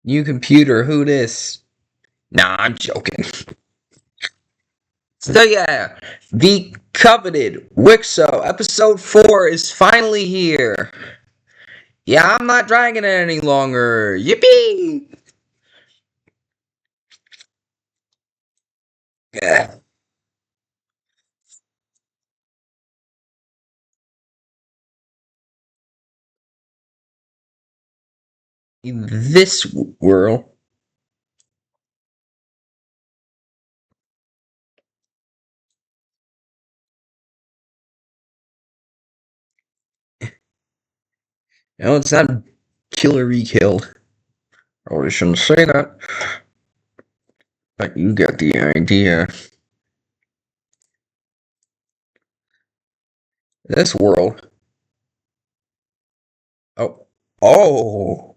New computer, who this? Nah, I'm joking. So yeah, the coveted WICSO episode 4 is finally here. Yeah, I'm not dragging it any longer. Yippee! Yeah. In this world, no, it's not Killery killed. Oh, I shouldn't say that. But you get the idea. This world. Oh. Oh!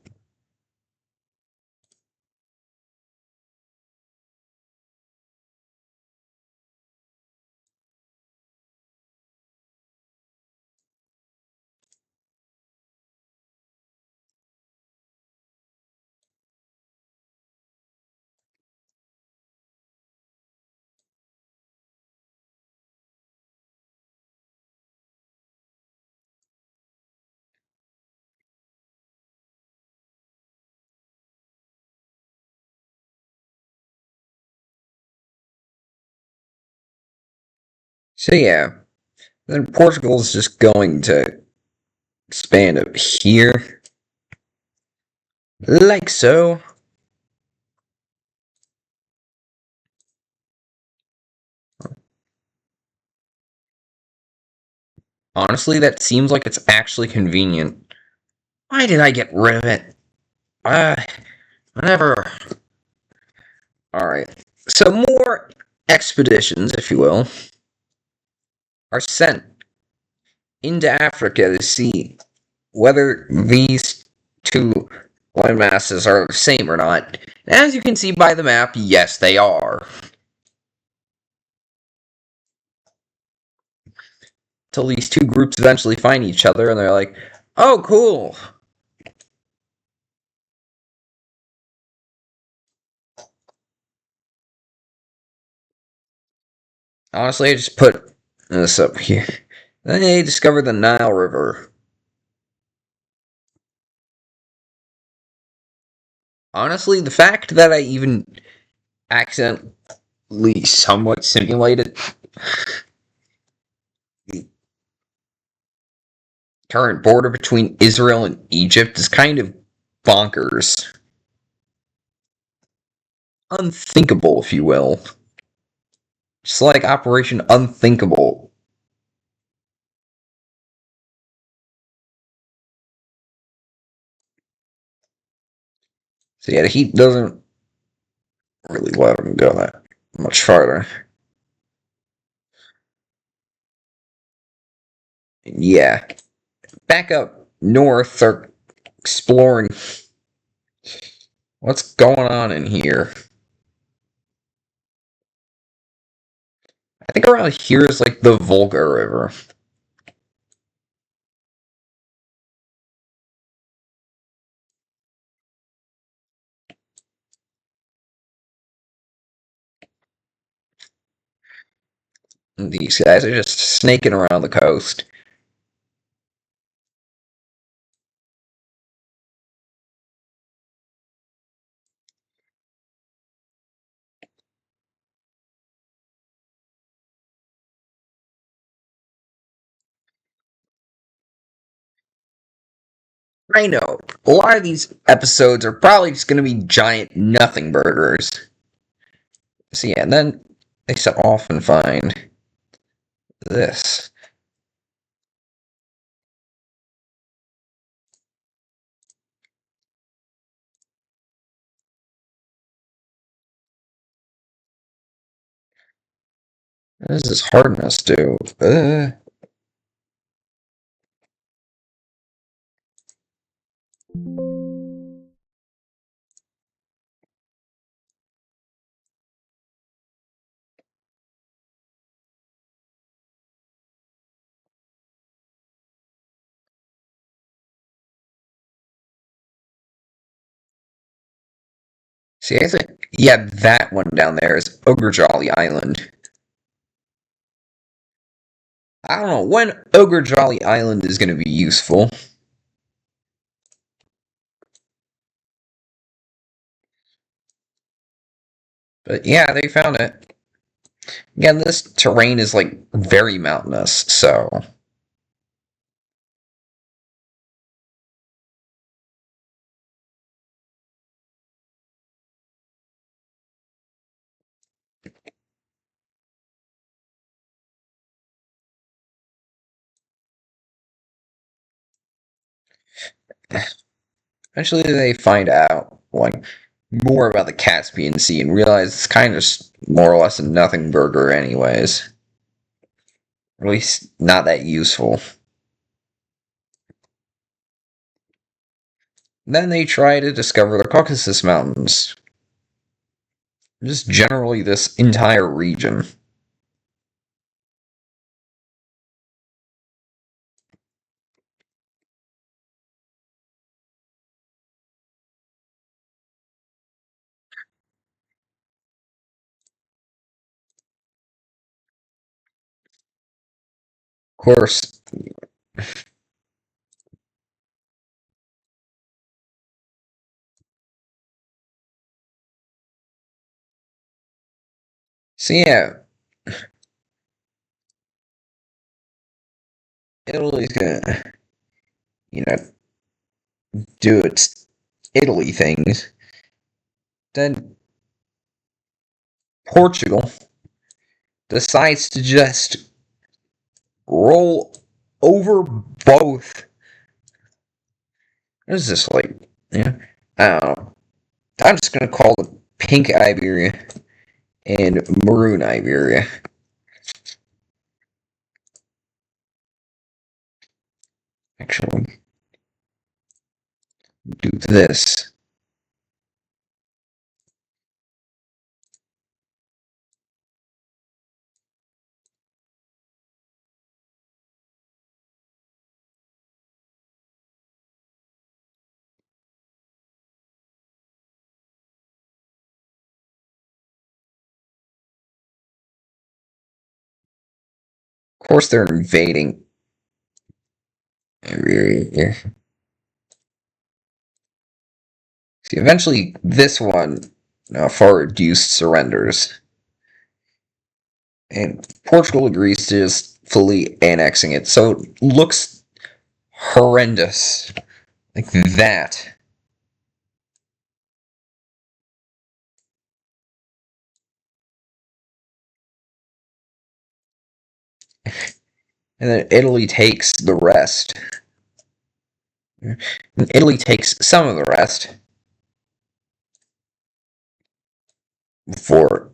So yeah, then Portugal's just going to expand up here. Like so. Honestly, that seems like it's actually convenient. Why did I get rid of it? Uh, whatever. Alright. So more expeditions, if you will, are sent into Africa to see whether these two land masses are the same or not. And as you can see by the map, yes, they are. Till these two groups eventually find each other and they're like, oh, cool. Honestly, I just put this up here. Then they discovered the Nile River. Honestly, the fact that I even accidentally somewhat simulated the current border between Israel and Egypt is kind of bonkers. Unthinkable, if you will. Just like Operation Unthinkable. So yeah, the heat doesn't really let them go that much farther. Yeah, back up north, they're exploring what's going on in here. I think around here is like the Volga River. And these guys are just snaking around the coast. I know. A lot of these episodes are probably just going to be giant nothing burgers. So yeah, and then they set off and find this. What does this hardness do? See, I think, yeah, that one down there is Ogre Jolly Island. I don't know when Ogre Jolly Island is going to be useful. But yeah, they found it. Again, this terrain is like very mountainous, so eventually they find out like more about the Caspian Sea and realize it's kind of more or less a nothing burger, anyways. Or at least not that useful. Then they try to discover the Caucasus Mountains. Just generally this entire region. Of course, so yeah, Italy's gonna, you know, do its Italy things. Then Portugal decides to just roll over both. What is this like? Yeah, I don't know. I'm just gonna call it Pink Iberia and Maroon Iberia. Actually, do this. Of course, they're invading Iberia. See, eventually, this one far reduced surrenders, and Portugal agrees to just fully annexing it. So it looks horrendous, like that. And then Italy takes the rest. And Italy takes some of the rest before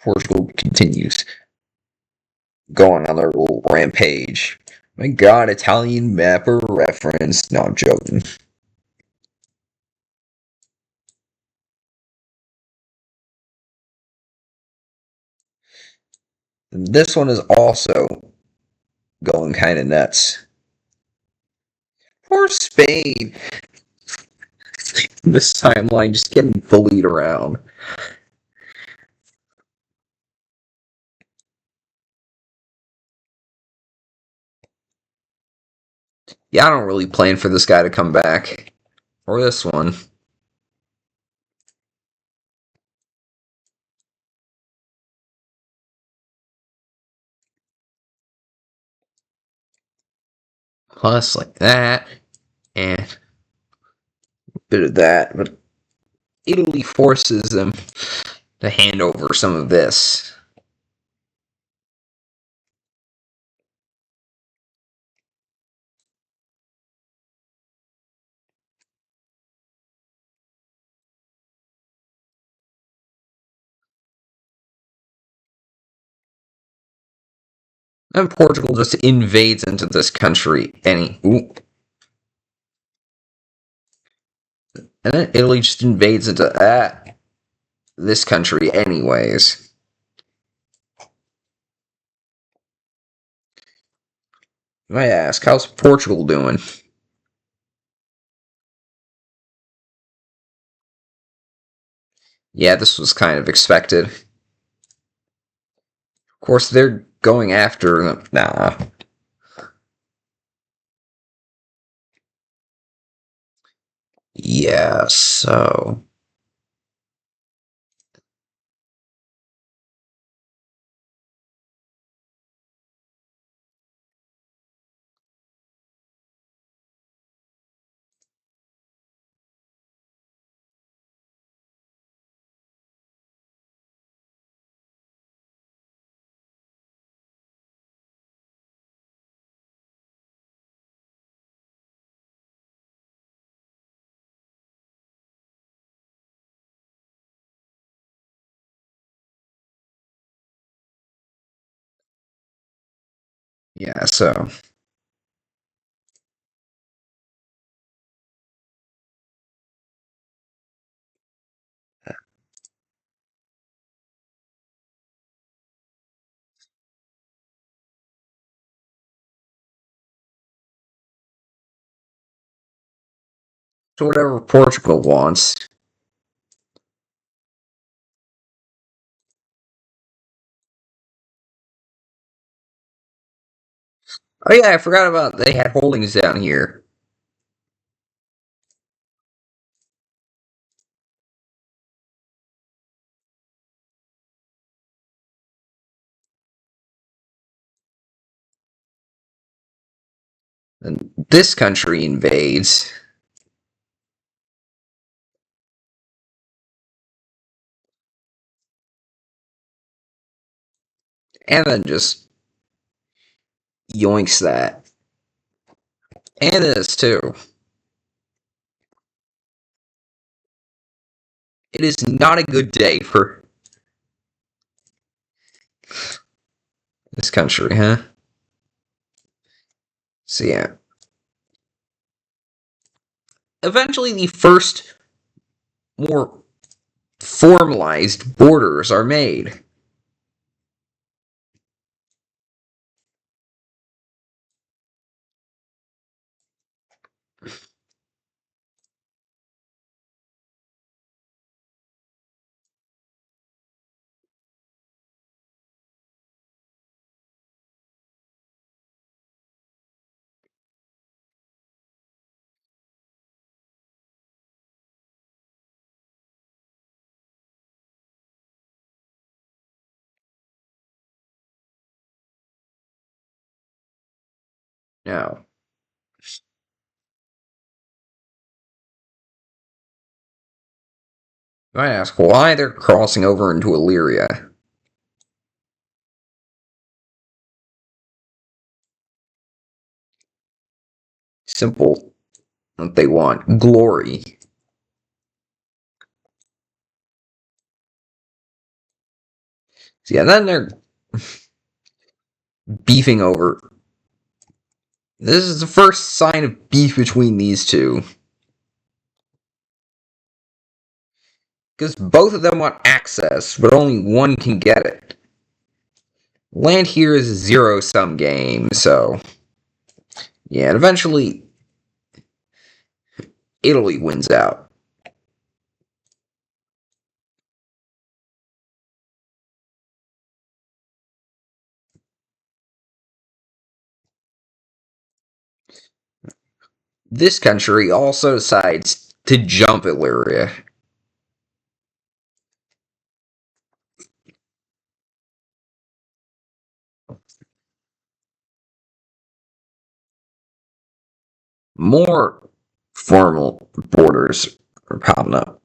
Portugal continues going on their little rampage. My god, Italian mapper reference. No, I'm joking. This one is also going kind of nuts. Poor Spain. This timeline just getting bullied around. Yeah, I don't really plan for this guy to come back. Or this one. Plus, like that. And a bit of that. But Italy forces them to hand over some of this. And Portugal just invades into this country. And then Italy just invades into this country anyways. I ask, how's Portugal doing? Yeah, this was kind of expected. Of course, they're going after them. Nah. Yeah, so. Yeah, so. So whatever Portugal wants. Oh yeah, I forgot about they had holdings down here. And this country invades. And then just yoinks that. And this too. It is not a good day for this country, huh? So yeah. Eventually the first more formalized borders are made. Now, I ask why they're crossing over into Illyria. Simple. What they want. Glory. So yeah, then they're beefing over. This is the first sign of beef between these two. Because both of them want access, but only one can get it. Land here is a zero-sum game, so. Yeah, and eventually, Italy wins out. This country also decides to jump Illyria. More formal borders are popping up.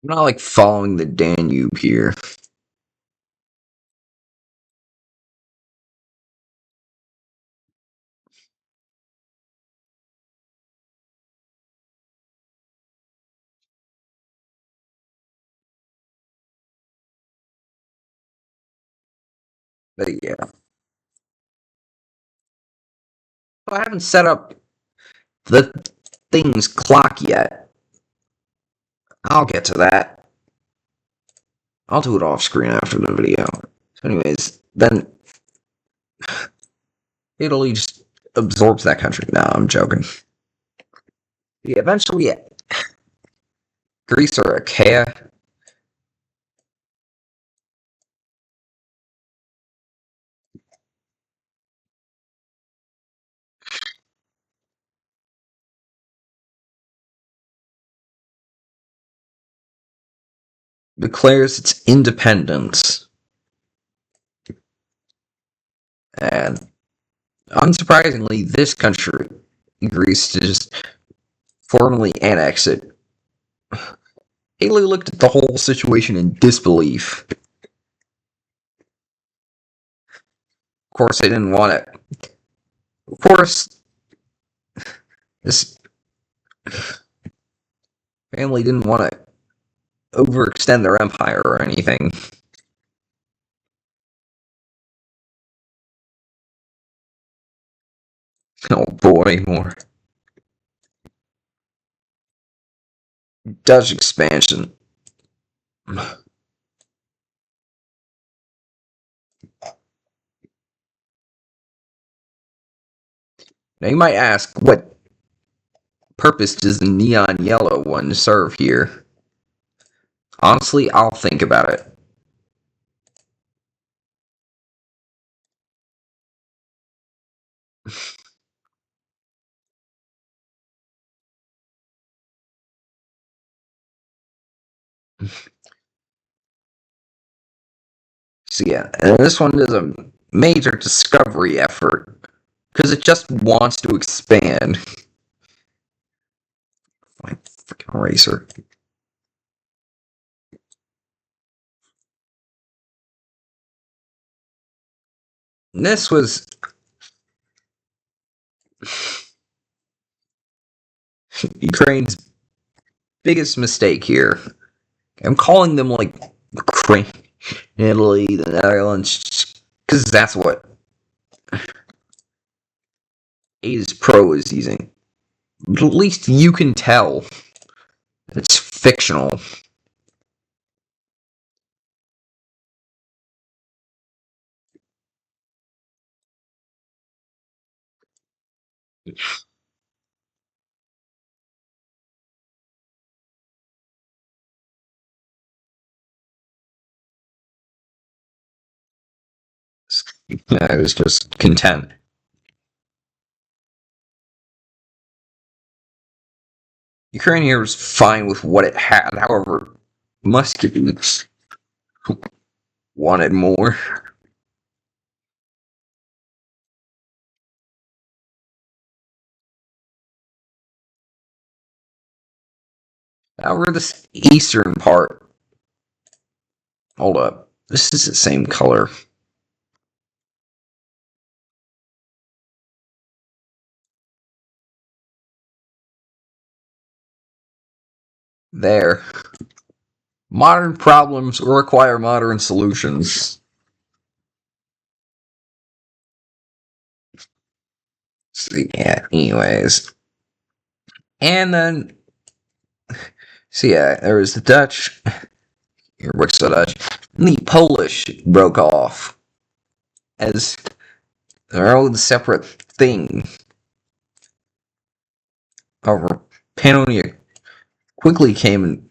I'm not like following the Danube here. But yeah, I haven't set up the thing's clock yet. I'll get to that. I'll do it off screen after the video. So anyways, then Italy just absorbs that country. No, I'm joking. Yeah, eventually, yeah, Greece or Achaia declares its independence, and unsurprisingly, this country agrees to just formally annex it. Haley looked at the whole situation in disbelief. Of course, they didn't want it. Of course, this family didn't want to overextend their empire or anything. Oh boy, more Dutch expansion. Now you might ask, what purpose does the neon yellow one serve here? Honestly, I'll think about it. So yeah, and this one is a major discovery effort because it just wants to expand. My freaking eraser. And this was Ukraine's biggest mistake here. I'm calling them like Ukraine, Italy, the Netherlands, because that's what A's Pro is using. But at least you can tell it's fictional. I was just content. Ukraine here was fine with what it had, however, Muscovies wanted more. However, this eastern part. Hold up. This is the same color. There. Modern problems require modern solutions. So, yeah, anyways. And then, so yeah, there was the Dutch. Here, what's the Dutch? And the Polish broke off as their own separate thing. However, Pannonia quickly came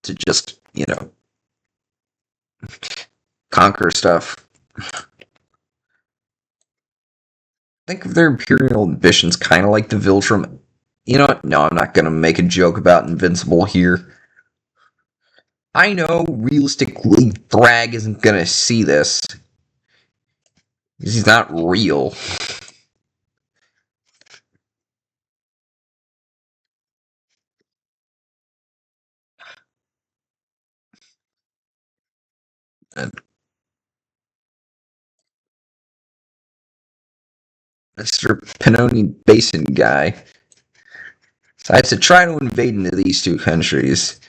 to just, conquer stuff. Think of their imperial ambitions kind of like the Viltrum. You know what? No, I'm not going to make a joke about Invincible here. I know, realistically, Thrag isn't going to see this. Because he's not real. Mr. Pannoni Basin guy decides to try to invade into these two countries.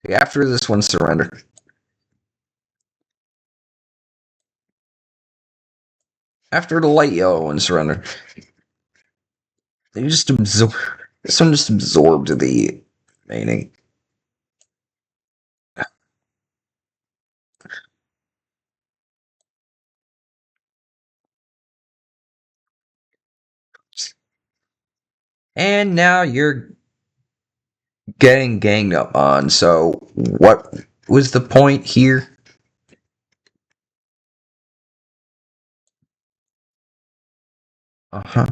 After this one surrendered. After the light yellow one surrendered, they just absorb. This one just absorbed the remaining. And now you're getting ganged up on. So what was the point here? Uh-huh.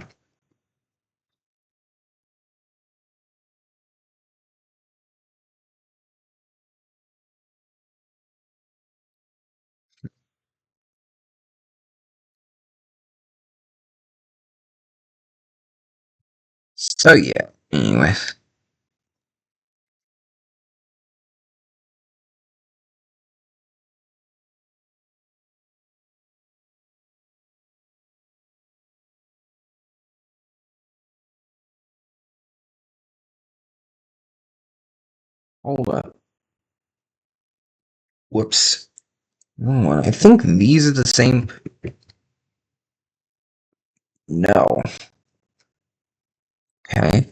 So yeah. Anyway. Hold up. Whoops. I think these are the same. No. Okay.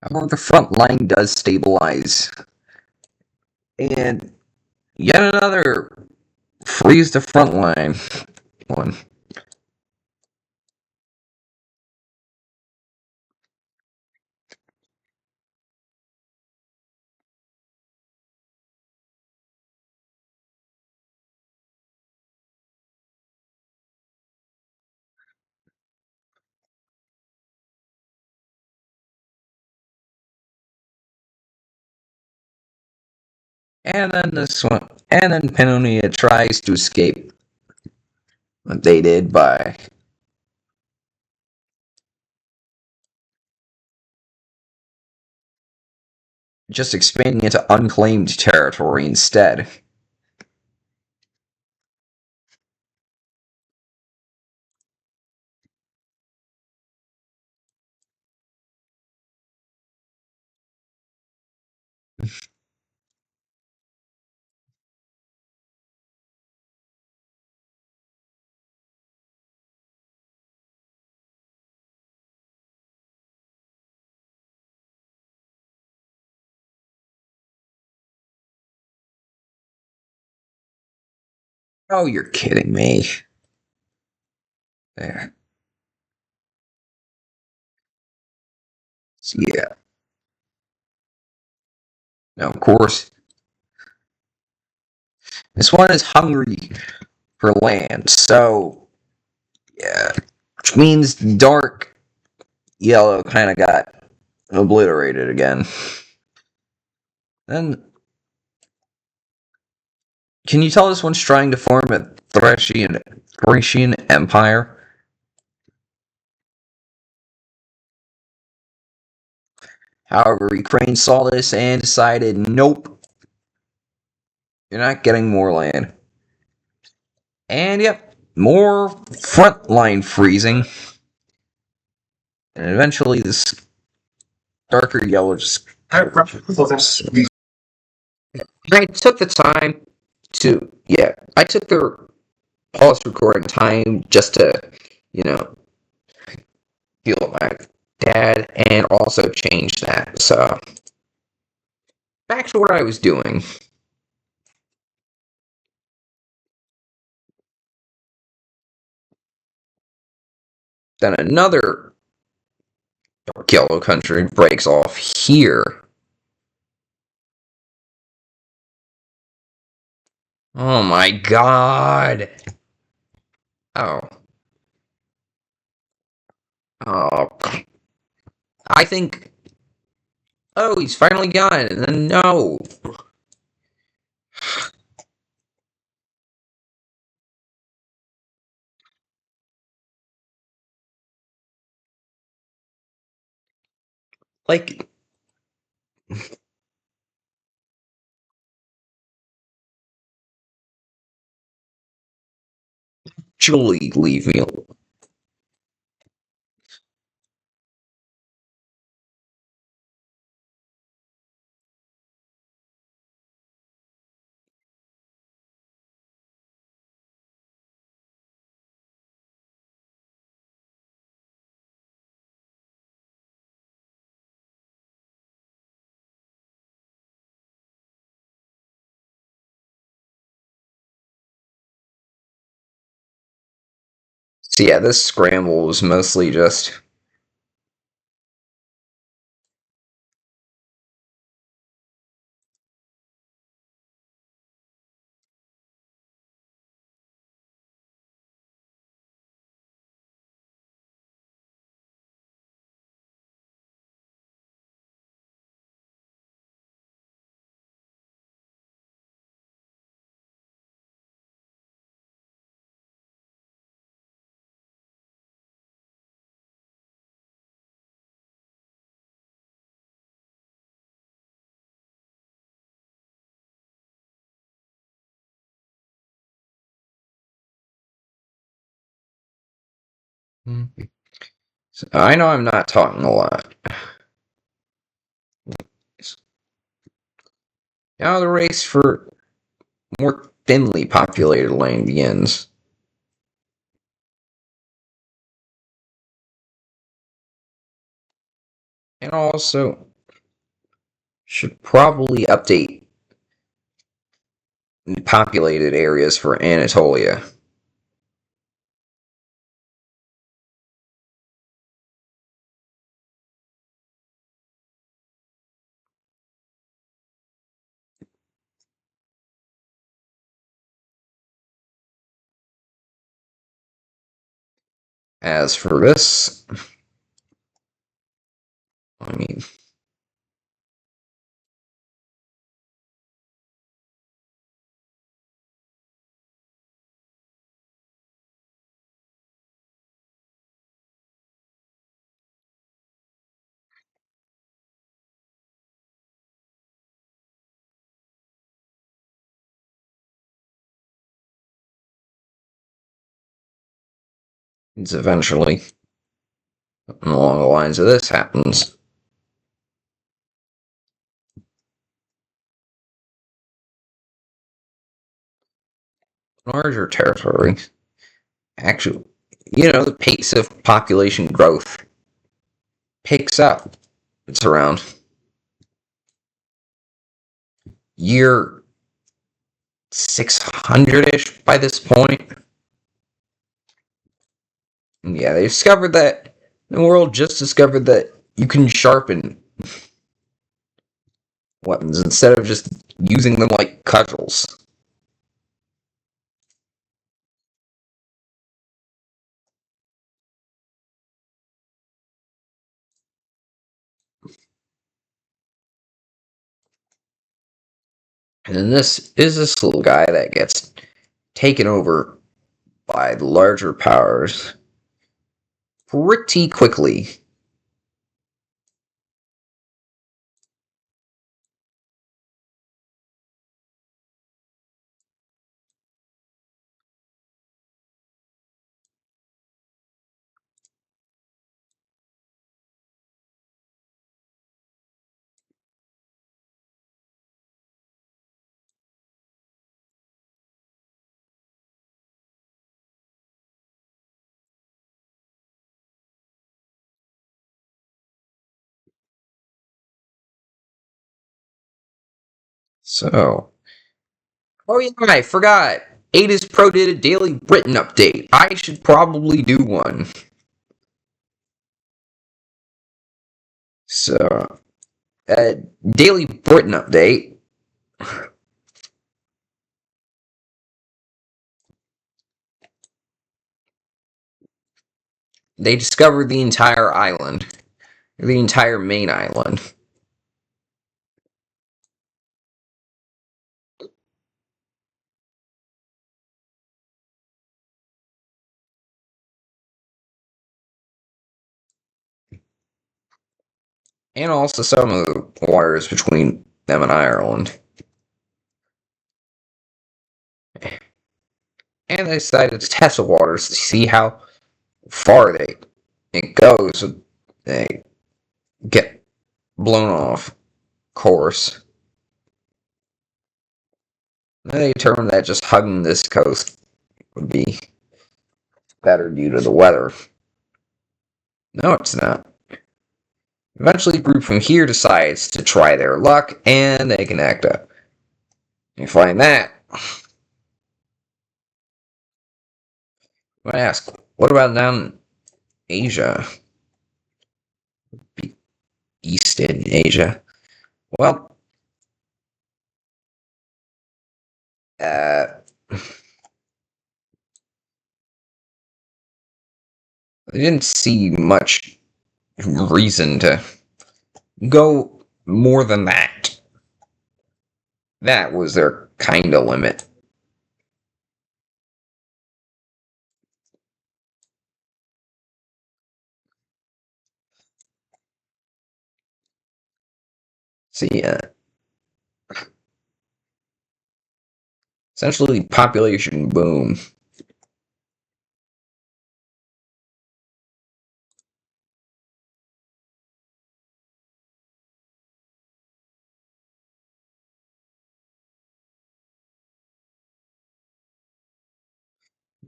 However, the front line does stabilize. And yet another freeze the front line one. And then this one. And then Pannonia tries to escape. They did by just expanding into unclaimed territory instead. Oh, you're kidding me. There. So, yeah. Now, of course, this one is hungry for land, so yeah. Which means dark yellow kind of got obliterated again. Then, can you tell this one's trying to form a Thracian empire? However, Ukraine saw this and decided, nope, you're not getting more land. And yep, more frontline freezing. And eventually this darker yellow just... I took the time to, yeah, I took the pause recording time just to, you know, deal with my dad and also change that. So, back to what I was doing. Then another dark yellow country breaks off here. Oh my god. Oh. Oh. I think... Oh, he's finally got it. And then no. Like, Julie, leave me alone. So yeah, this scramble was mostly just so I know I'm not talking a lot. Now the race for more thinly populated land begins. And also should probably update populated areas for Anatolia. As for this, I mean, it's eventually along the lines of this happens. Larger territory, actually, the pace of population growth picks up. It's around year 600-ish by this point. Yeah, they discovered that the world just discovered that you can sharpen weapons instead of just using them like cudgels. And then this is this little guy that gets taken over by the larger powers pretty quickly. So, oh yeah, I forgot. Ada's Pro did a Daily Britain update. I should probably do one. So, Daily Britain update. They discovered the entire island, the entire main island. and also some of the waters between them and Ireland. And they decided to test the waters to see how far it goes. They get blown off course. And they determined that just hugging this coast would be better due to the weather. No, it's not. Eventually, the group from here decides to try their luck, and they connect up. You find that. I ask, what about down in Asia? East in Asia? Well, uh, they didn't see much reason to go more than that. That was their kind of limit. See, essentially population boom.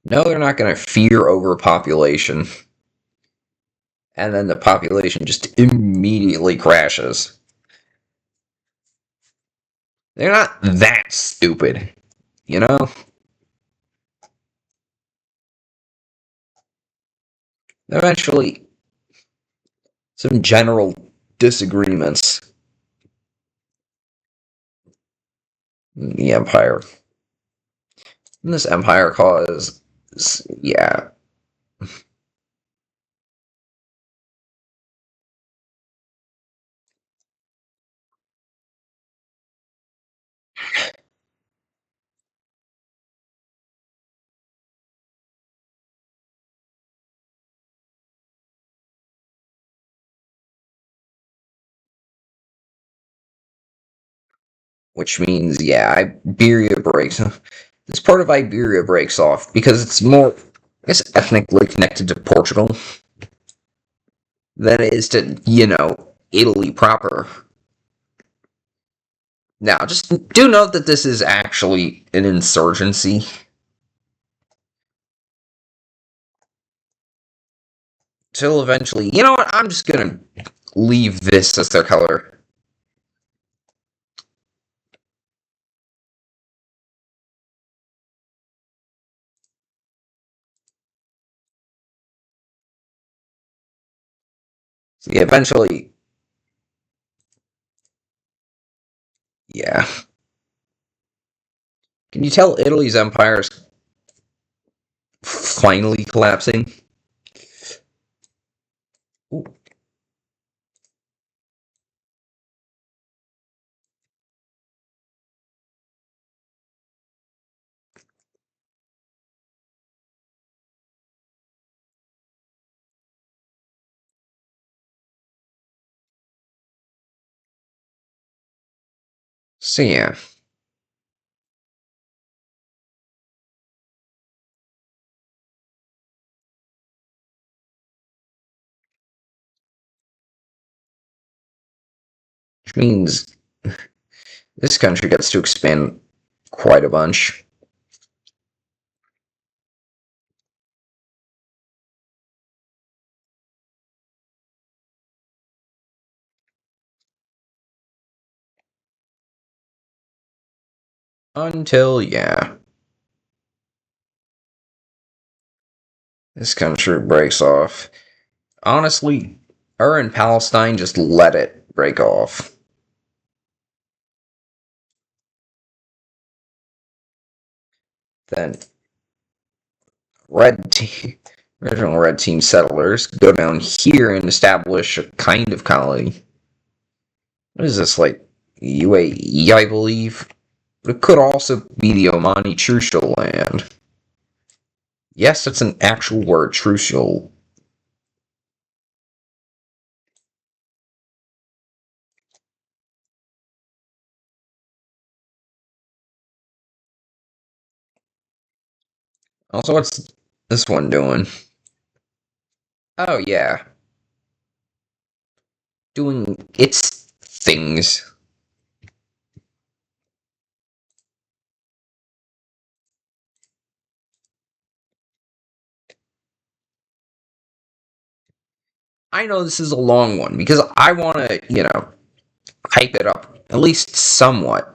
No, they're not going to fear overpopulation. And then the population just immediately crashes. They're not that stupid, you know? Eventually, some general disagreements in the Empire. And this Empire cause, yeah. Which means, yeah, Iberia breaks. This part of Iberia breaks off because it's more, I guess, ethnically connected to Portugal than it is to, Italy proper. Now, just do note that this is actually an insurgency. Till eventually, you know what? I'm just gonna leave this as their color. See, eventually, yeah. Can you tell Italy's empire is finally collapsing? Ooh. So yeah, which means this country gets to expand quite a bunch. Until, yeah, this country breaks off. Honestly, her and Palestine just let it break off. Then red team, original red team settlers go down here and establish a kind of colony. What is this, like UAE, I believe? But it could also be the Omani Trucial land. Yes, it's an actual word, Trucial. Also, what's this one doing? Oh, yeah. Doing its things. I know this is a long one because I want to, hype it up at least somewhat.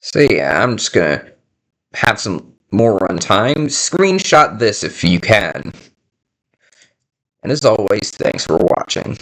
So yeah, I'm just gonna have some more runtime. Screenshot this if you can. And as always, thanks for watching.